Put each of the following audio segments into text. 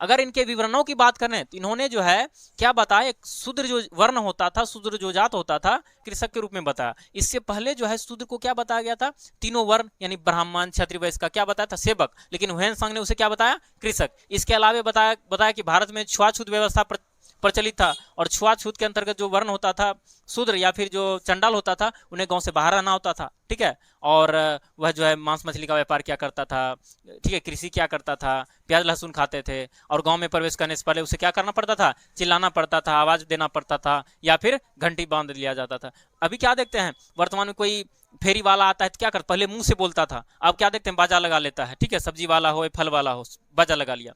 अगर इनके विवरणों की बात करें तो इन्होंने जो है क्या बताया, एक शूद्र जो वर्ण होता था, शूद्र जो जात होता था, कृषक के रूप में बताया। इससे पहले जो है शूद्र को क्या बताया गया था, तीनों वर्ण यानी ब्राह्मण क्षत्रिय वैश्य का क्या बताया था, सेवक, लेकिन ह्वेन-सांग ने उसे क्या बताया, कृषक। इसके अलावा बताया कि भारत में छुआछूत व्यवस्था प्रचलित था, और छुआछूत के अंतर्गत जो वर्ण होता था शूद्र या फिर जो चंडाल होता था, उन्हें गांव से बाहर रहना होता था, ठीक है। और वह जो है मांस मछली का व्यापार क्या करता था, ठीक है, कृषि क्या करता था, प्याज लहसुन खाते थे, और गांव में प्रवेश करने से पहले उसे क्या करना पड़ता था, चिल्लाना पड़ता था, आवाज देना पड़ता था, या फिर घंटी बांध लिया जाता था। अभी क्या देखते हैं, वर्तमान में कोई फेरी वाला आता है तो क्या करता, पहले मुंह से बोलता था, अब क्या देखते हैं, बाजा लगा लेता है, ठीक है, सब्जी वाला हो फल वाला हो, बाजा लगा लिया।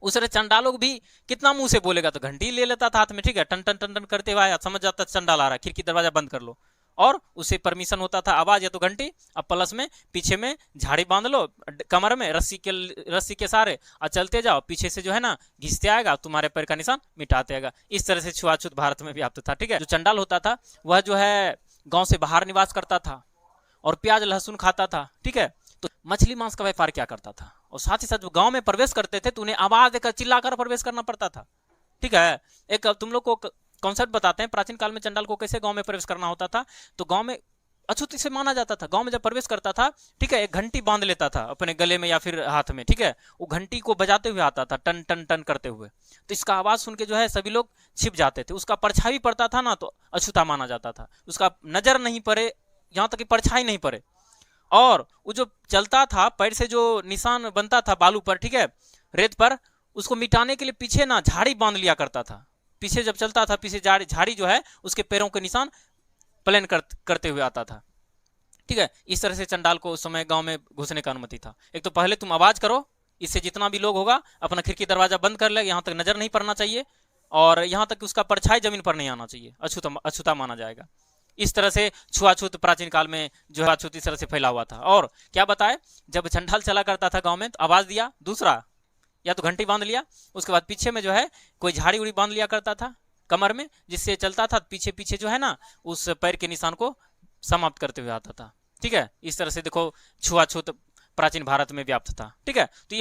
उस तरह चंडालों भी कितना मुंह से बोलेगा, तो घंटी ले लेता था हाथ में, ठीक है, टन टन टन टन करते हुए समझ जाता चंडाल आ रहा है, खिड़की दरवाजा बंद कर लो, और उसे परमिशन होता था, आवाज या तो घंटी, अब प्लस में पीछे में झाड़ी बांध लो कमर में रस्सी के सहारे, और चलते जाओ, पीछे से जो है ना घिसते आएगा, तुम्हारे पैर का निशान मिटाते आएगा। इस तरह से छुआछूत भारत में व्याप्त था, ठीक है। जो चंडाल होता था वह जो है गांव से बाहर निवास करता था, और प्याज लहसुन खाता था, ठीक है। तो मछली मांस का व्यापार क्या करता था, और साथ ही साथ गांव में प्रवेश करते थे तो उन्हें आवाज देकर चिल्लाकर प्रवेश करना पड़ता था, ठीक है। एक तुम लोग को कॉन्सेप्ट बताते हैं, प्राचीन काल में चंडाल को कैसे गांव में प्रवेश करना होता था। तो गांव में अछूत इसे माना जाता था, गांव में जब प्रवेश करता था, ठीक है, एक घंटी बांध लेता था अपने गले में या फिर हाथ में, ठीक है, वो घंटी को बजाते हुए आता था, टन टन टन करते हुए। तो इसका आवाज सुन के जो है सभी लोग छिप जाते थे, उसका परछाई पड़ता था ना तो अछूता माना जाता था, उसका नजर नहीं पड़े, यहाँ तक कि परछाई नहीं पड़े, और वो जो चलता था पैर से जो निशान बनता था बालू पर, ठीक है, रेत पर, उसको मिटाने के लिए पीछे ना झाड़ी बांध लिया करता था, पीछे जब चलता था पीछे झाड़ी जो है उसके पैरों के निशान प्लेन करते हुए आता था, ठीक है। इस तरह से चंडाल को उस समय गांव में घुसने का अनुमति था। एक तो पहले तुम आवाज करो, इससे जितना भी लोग होगा अपना खिड़की दरवाजा बंद कर ले, यहाँ तक नजर नहीं पड़ना चाहिए, और यहाँ तक कि उसका परछाई जमीन पर नहीं आना चाहिए, अछूता माना जाएगा। इस तरह से छुआछूत प्राचीन काल में जो है छूत इस तरह से फैला हुआ था। और क्या बताए, जब चंडाल चला करता था गांव में तो आवाज दिया, दूसरा या तो घंटी बांध लिया, उसके बाद पीछे में जो है कोई झाड़ी उड़ी बांध लिया करता था कमर में, जिससे चलता था पीछे पीछे जो है ना उस पैर के निशान को समाप्त करते हुए आता था, ठीक है। इस तरह से देखो छुआछूत प्राचीन भारत में व्याप्त था, ठीक है। तो